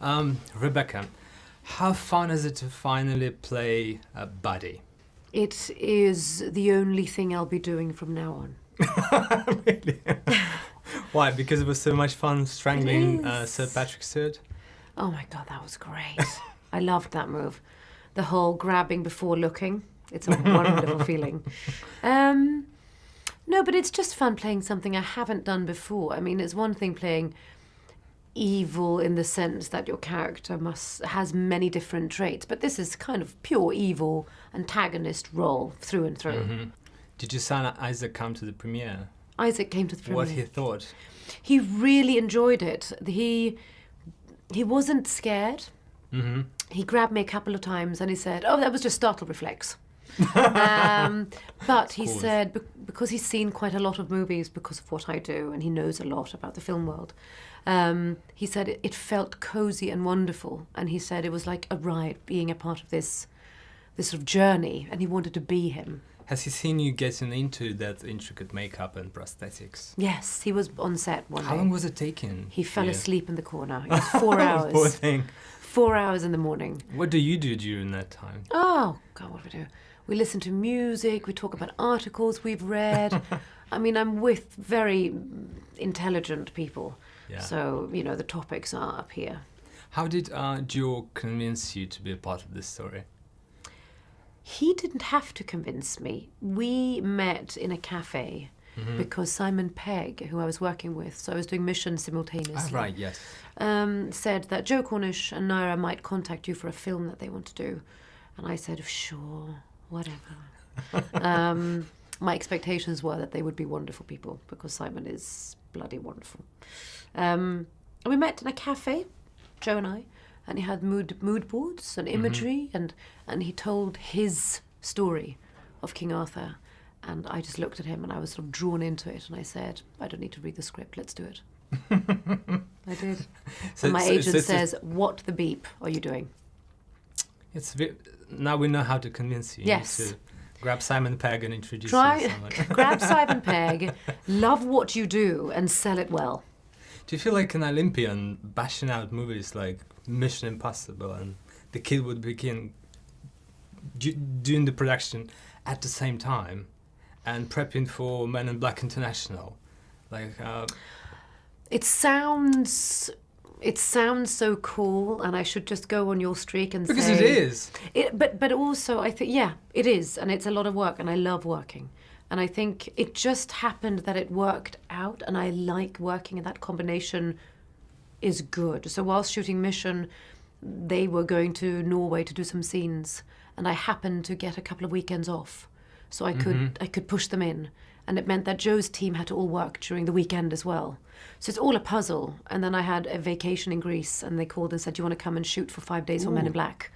well. Rebecca, how fun is it to finally play a buddy? It is the only thing I'll be doing from now on. Really? Why? Because it was so much fun strangling Sir Patrick Stewart? Oh my God, that was great. I loved that move. The whole grabbing before looking. It's a wonderful feeling. No, but it's just fun playing something I haven't done before. I mean, it's one thing playing evil in the sense that your character has many different traits, but this is kind of pure evil antagonist role through and through. Mm-hmm. Did your son Isaac come to the premiere? Isaac came to the premiere. What he thought? He really enjoyed it. He wasn't scared. Mm-hmm. He grabbed me a couple of times and he said, "Oh, that was just startle reflex." But he said, because he's seen quite a lot of movies because of what I do, and he knows a lot about the film world, he said it felt cozy and wonderful, and he said it was like a ride, being a part of this sort of journey, and he wanted to be him. Has he seen you getting into that intricate makeup and prosthetics? Yes, he was on set one day. How long was it taking? He fell asleep in the corner. It was 4 hours. Poor thing. 4 hours in the morning. What do you do during that time? Oh, God, what do we do? We listen to music, we talk about articles we've read. I mean, I'm with very intelligent people. Yeah. So, you know, the topics are up here. How did Joe convince you to be a part of this story? He didn't have to convince me. We met in a cafe because Simon Pegg, who I was working with, so I was doing Mission simultaneously. Ah, right, yes. Said that Joe Cornish and Naira might contact you for a film that they want to do. And I said, sure, whatever. My expectations were that they would be wonderful people because Simon is bloody wonderful. And we met in a cafe, Joe and I, and he had mood boards and imagery, and he told his story of King Arthur. And I just looked at him and I was sort of drawn into it, and I said, I don't need to read the script, let's do it. I did. So, and my agent says, what the beep are you doing? Now we know how to convince you. Yes. To grab Simon Pegg and introduce you to someone. Grab Simon Pegg, love what you do, and sell it well. Do you feel like an Olympian bashing out movies like Mission Impossible, and the kid would begin doing the production at the same time and prepping for Men in Black International? Like, It sounds so cool, and I should just go on your streak and because say... Because it is. But also, I think, yeah, it is, and it's a lot of work, and I love working. And I think it just happened that it worked out, and I like working, and that combination is good. So whilst shooting Mission, they were going to Norway to do some scenes, and I happened to get a couple of weekends off. So I could push them in. And it meant that Joe's team had to all work during the weekend as well. So it's all a puzzle. And then I had a vacation in Greece, and they called and said, do you want to come and shoot for 5 days for Men in Black?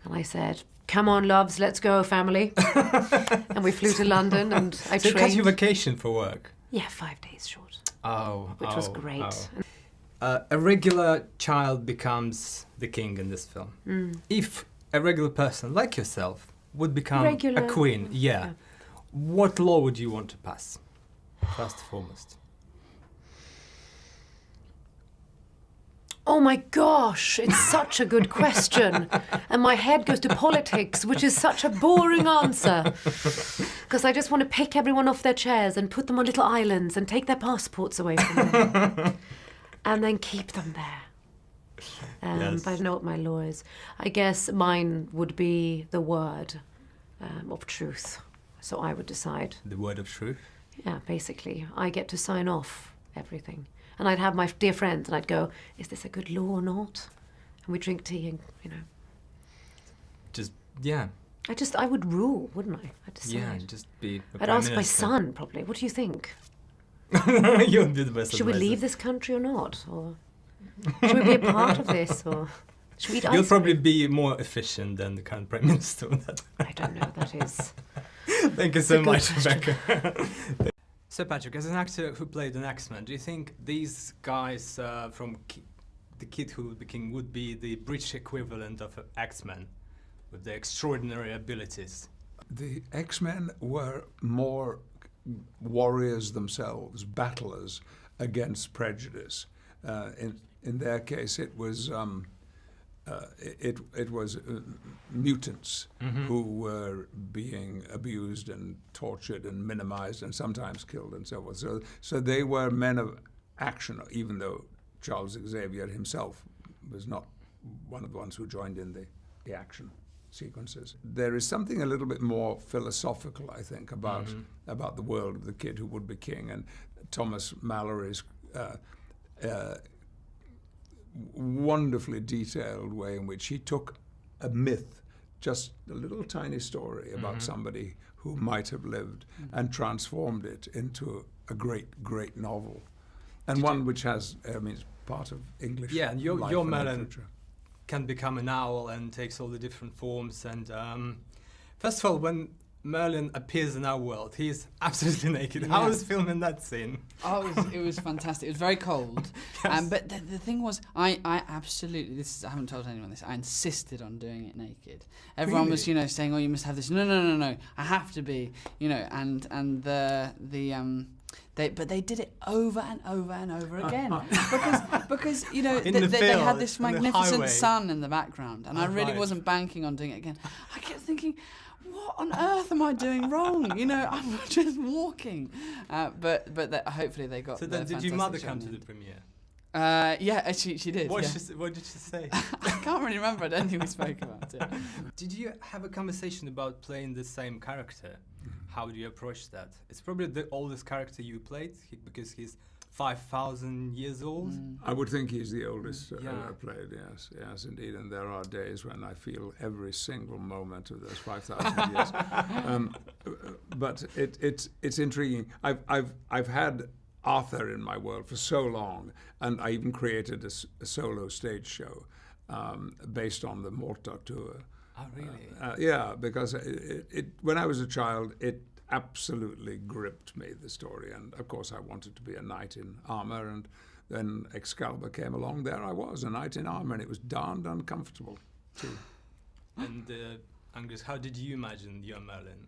And I said, come on, loves, let's go, family. And we flew to London, and I trained. So you cut your vacation for work? Yeah, 5 days short. Which was great. A regular child becomes the king in this film. If a regular person like yourself would become a queen, yeah. What law would you want to pass, first and foremost? Oh my gosh, it's such a good question. And my head goes to politics, which is such a boring answer. Because I just want to pick everyone off their chairs and put them on little islands and take their passports away from them. And then keep them there. Yes. But I don't know what my law is. I guess mine would be the word of truth. So I would decide. The word of truth? Yeah, basically. I get to sign off everything. And I'd have my dear friends and I'd go, is this a good law or not? And we'd drink tea and, you know. Just, yeah. I would rule, wouldn't I? I'd decide. Yeah, just be I'd ask my son, probably, what do you think? You would be the best. Should we leave this country or not? Or should we be a part of this? Or should we eat ice You'll probably cream? be more efficient than the current Prime Minister. I don't know, that is... Thank you so much, Rebecca. So Patrick, as an actor who played an X-Men, do you think these guys from The Kid Who Would Be King would be the British equivalent of X-Men with their extraordinary abilities? The X-Men were more warriors themselves, battlers against prejudice. in their case, it was mutants who were being abused and tortured and minimized and sometimes killed and so forth. So they were men of action, even though Charles Xavier himself was not one of the ones who joined in the action sequences. There is something a little bit more philosophical, I think, about the world of the kid who would be king, and Thomas Mallory's wonderfully detailed way in which he took a myth, just a little tiny story about somebody who might have lived, and transformed it into a great novel, and one which has, I mean, it's part of English. Yeah, and your life and Merlin literature. can become an owl and takes all the different forms. And first of all, when Merlin appears in our world, he is absolutely naked. How was filming that scene? Oh, it was fantastic. It was very cold. Yes. But the thing was, I absolutely, I haven't told anyone this, I insisted on doing it naked. Everyone was, saying, oh, you must have this. No, I have to be, and but they did it over and over and over again because they had this magnificent sun in the background, and I really wasn't banking on doing it again. I kept thinking, what on earth am I doing wrong? I'm just walking. But hopefully they got. So then, did your mother come to the premiere? Yeah, she did. What did she say? I can't really remember. I don't think we spoke about it. Did you have a conversation about playing the same character? How do you approach that? It's probably the oldest character you played because he's 5,000 years old. I would think he's the oldest ever played. Yes, indeed. And there are days when I feel every single moment of those 5,000 years. But it's intriguing. I've had Arthur in my world for so long, and I even created a solo stage show based on the Mort d'Arthur. Oh, really? Yeah, because when I was a child, it absolutely gripped me, the story. And of course, I wanted to be a knight in armor, and then Excalibur came along. There I was, a knight in armor, and it was darned uncomfortable, too. And Angus, how did you imagine your Merlin?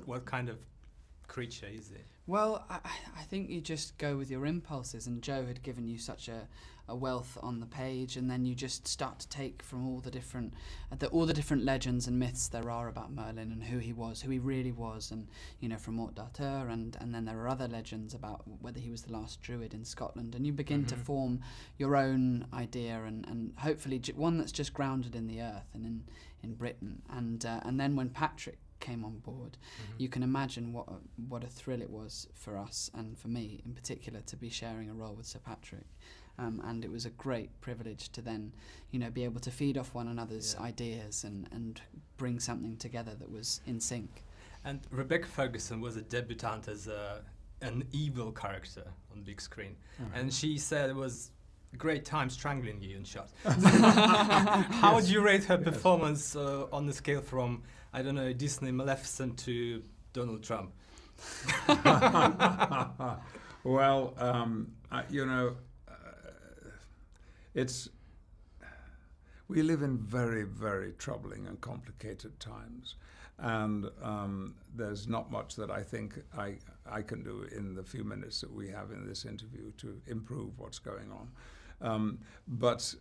What kind of creature is it? Well, I think you just go with your impulses, and Joe had given you such a wealth on the page, and then you just start to take from all the different legends and myths there are about Merlin and who he really was, and from Mort d'Arthur, and then there are other legends about whether he was the last druid in Scotland, and you begin to form your own idea, and hopefully one that's just grounded in the earth and in Britain, and then when Patrick came on board, you can imagine what a thrill it was for us, and for me in particular, to be sharing a role with Sir Patrick. And it was a great privilege to then, be able to feed off one another's ideas and bring something together that was in sync. And Rebecca Ferguson was a debutante as an evil character on big screen, and she said it was a great time strangling you in shot. How would you rate her performance on the scale from, I don't know, Disney Maleficent to Donald Trump? Well, we live in very, very troubling and complicated times, and there's not much that I think I can do in the few minutes that we have in this interview to improve what's going on. But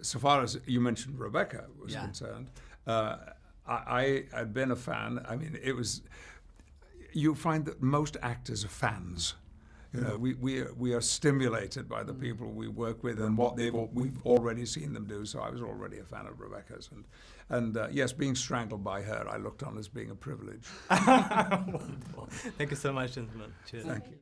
so far as you mentioned Rebecca was concerned, I had been a fan. I mean, you find that most actors are fans. We are stimulated by the people we work with and what we've already seen them do. So I was already a fan of Rebecca's, and yes, being strangled by her, I looked on as being a privilege. Wonderful. Thank you so much, gentlemen. Cheers. Thank you.